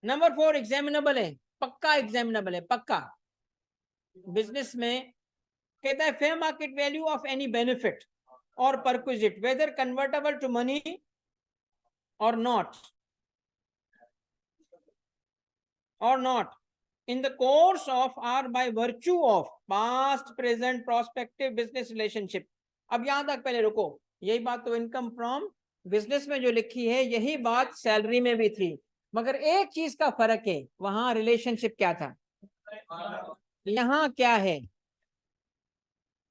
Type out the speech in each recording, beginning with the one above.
Number 4 examinable है, पक्का examinable है, पक्का। बिजनेस में कहता है fair market value of any benefit or perquisite whether convertible to money or not in the course of or by virtue of past present prospective business relationship। अब यहां तक पहले रुको, यही बात तो इनकम फ्रॉम बिजनेस में जो लिखी है यही बात सैलरी में भी थी, मगर एक चीज का फर्क है, वहां रिलेशनशिप क्या था, यहां क्या है।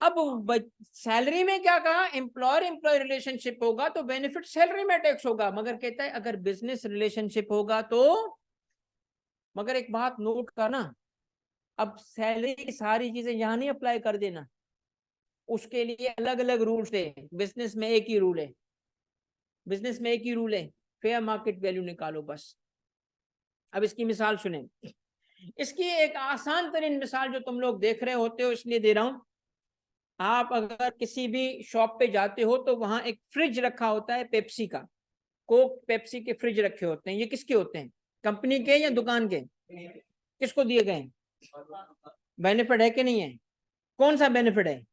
अब सैलरी में क्या कहा, एम्प्लॉयर एम्प्लॉय रिलेशनशिप होगा तो बेनिफिट सैलरी में टैक्स होगा, मगर कहता है अगर बिजनेस रिलेशनशिप होगा तो, मगर एक बात नोट करना, अब सैलरी की सारी चीजें यहां नहीं अप्लाई कर देना, उसके लिए अलग अलग रूल्स है। बिजनेस में एक ही रूल है, बिजनेस में एक ही रूल है, फेयर मार्केट वैल्यू निकालो बस। अब इसकी मिसाल सुने, इसकी एक आसान तरीन मिसाल जो तुम लोग देख रहे होते हो इसलिए दे रहा हूं। आप अगर किसी भी शॉप पे जाते हो तो वहां एक फ्रिज रखा होता है पेप्सी का, कोक पेप्सी के फ्रिज रखे होते हैं, ये किसके होते हैं, कंपनी के या दुकान के, किसको दिए गए, बेनिफिट है कि नहीं है, कौन सा बेनिफिट है,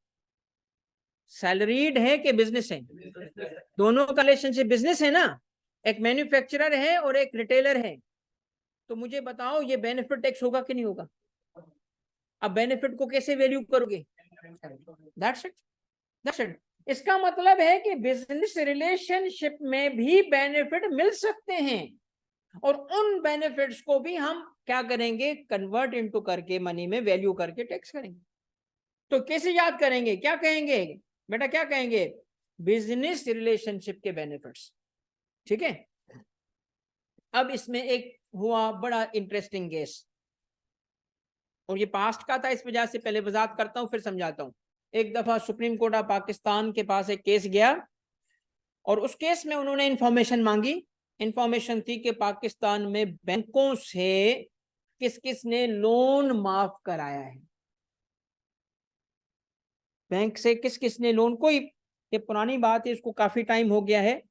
सैलरीड है कि बिजनेस है, दोनों का रिलेशनशिप बिजनेस है ना, एक मैन्युफैक्चरर है और एक रिटेलर है, तो मुझे बताओ ये बेनिफिट टैक्स होगा कि नहीं होगा। अब बेनिफिट को कैसे वैल्यू करोगे, दैट्स इट। इसका मतलब है कि बिजनेस रिलेशनशिप में भी बेनिफिट मिल सकते हैं और उन बेनिफिट्स को भी हम क्या करेंगे, कन्वर्ट इनटू करके मनी में वैल्यू करके टैक्स करेंगे। तो कैसे याद करेंगे, क्या कहेंगे बेटा, क्या कहेंगे, बिजनेस रिलेशनशिप के बेनिफिट्स, ठीक है। अब इसमें एक हुआ बड़ा इंटरेस्टिंग केस, और ये पास्ट का था, इस वजह से पहले वजाहत करता हूं फिर समझाता हूं। एक दफा सुप्रीम कोर्ट ऑफ पाकिस्तान के पास एक केस गया और उस केस में उन्होंने इंफॉर्मेशन मांगी। इंफॉर्मेशन थी कि पाकिस्तान में बैंकों से किस किस ने लोन माफ कराया है, बैंक से किस किस ने लोन, कोई ये पुरानी बात है, इसको काफी टाइम हो गया है,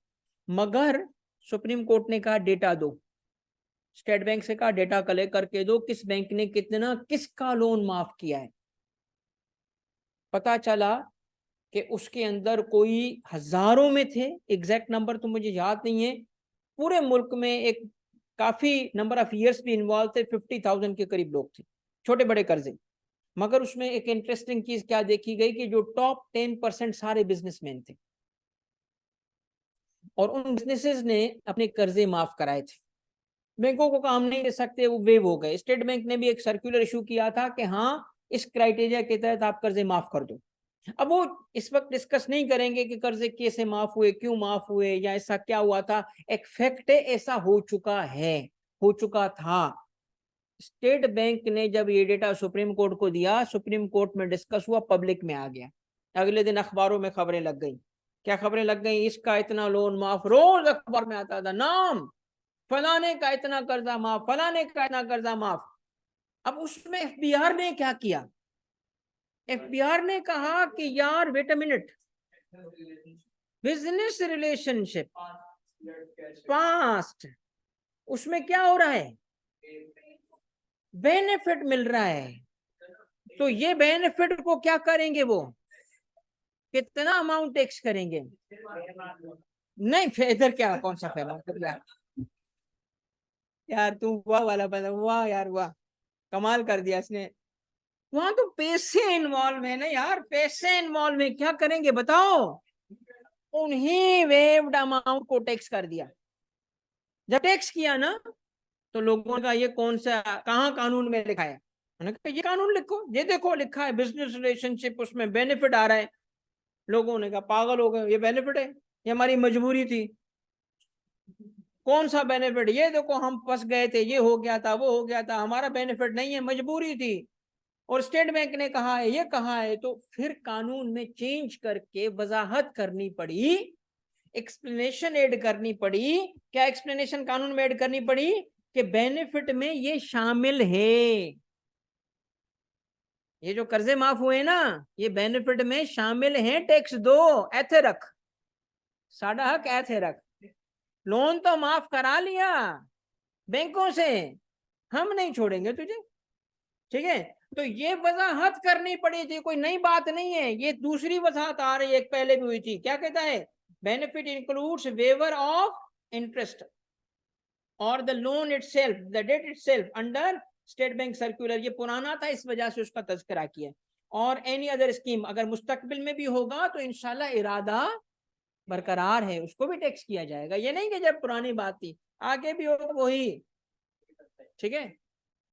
मगर सुप्रीम कोर्ट ने कहा डेटा दो, स्टेट बैंक से कहा डेटा कलेक्ट करके दो, किस बैंक ने कितना किसका लोन माफ किया है। पता चला कि उसके अंदर कोई हजारों में थे, एग्जैक्ट नंबर तो मुझे याद नहीं है, पूरे मुल्क में एक काफी नंबर ऑफ ईयर्स भी इन्वॉल्व थे, 50,000 के करीब लोग थे, छोटे बड़े कर्जे। मगर उसमें एक इंटरेस्टिंग चीज क्या देखी गई कि जो टॉप 10% सारे बिजनेसमैन थे और उन बिजनेसेस ने अपने कर्जे माफ कराए थे, बैंकों को काम नहीं दे सकते, वो वेव हो गए। स्टेट बैंक ने भी एक सर्कुलर इशू किया था कि हाँ इस क्राइटेरिया के तहत आप कर्जे माफ कर दो। अब वो इस वक्त डिस्कस नहीं करेंगे कि कर्जे कैसे माफ हुए, क्यों माफ हुए, या ऐसा क्या हुआ था, एक फैक्ट है ऐसा हो चुका है, हो चुका था। स्टेट बैंक ने जब ये डेटा सुप्रीम कोर्ट को दिया, सुप्रीम कोर्ट में डिस्कस हुआ, पब्लिक में आ गया, अगले दिन अखबारों में खबरें लग गई। क्या खबरें लग गई, इसका इतना लोन माफ, रोज अखबार में आता था नाम, फलाने का इतना कर्जा माफ, फलाने का इतना कर्जा माफ। अब उसमें एफबीआर ने क्या किया, एफबीआर ने कहा कि यार wait a minute, business relationship past, उसमें क्या हो रहा है, बेनिफिट मिल रहा है, तो ये बेनिफिट को क्या करेंगे, वो कितना अमाउंट टैक्स करेंगे, नहीं इधर क्या कौन सा फेमस यार, यार तू वाह वाला बंदा, वाह यार वाह, कमाल कर दिया इसने। वहां तो पैसे इन्वॉल्व है ना यार, पैसे इन्वॉल्व है, क्या करेंगे बताओ, उन्हीं वेव्ड अमाउंट को टैक्स कर दिया। जब टैक्स किया ना तो लोगों ने कहा ये कौन सा, कहाँ कानून में लिखा है, उन्होंने कहा ये कानून लिखो, ये देखो लिखा है बिजनेस रिलेशनशिप, उसमें बेनिफिट आ रहा है। लोगों ने कहा पागल हो गए, ये बेनिफिट है, ये हमारी मजबूरी थी, कौन सा बेनिफिट, ये देखो हम फंस गए थे, ये हो गया था, वो हो गया था, हमारा बेनिफिट नहीं है, मजबूरी थी। और स्टेट बैंक ने कहा है, ये कहा है, तो फिर कानून में चेंज करके वजाहत करनी पड़ी, एक्सप्लेनेशन ऐड करनी पड़ी। क्या एक्सप्लेनेशन कानून में ऐड करनी पड़ी कि बेनिफिट में ये शामिल है, ये जो कर्जे माफ हुए ना ये बेनिफिट में शामिल है, टैक्स दो, ऐथे रख, साडा हक ऐथे रख, लोन तो माफ करा लिया, बैंकों से, हम नहीं छोड़ेंगे तुझे, ठीक है। तो ये वजाहत करनी पड़ी थी, कोई नई बात नहीं है, ये दूसरी वजाहत आ रही है, एक पहले भी हुई थी। क्या कहता है? Benefit includes waiver of interest or the loan itself, the debt itself under State Bank circular. ये पुराना था, इस वजह से उसका तज़किरा किया। और एनी अदर स्कीम, अगर मुस्तकबिल में भी होगा तो इंशाल्लाह इरादा बरकरार है, उसको भी टैक्स किया जाएगा। ये नहीं कि जब पुरानी बात थी, आगे भी हो वही, ठीक है।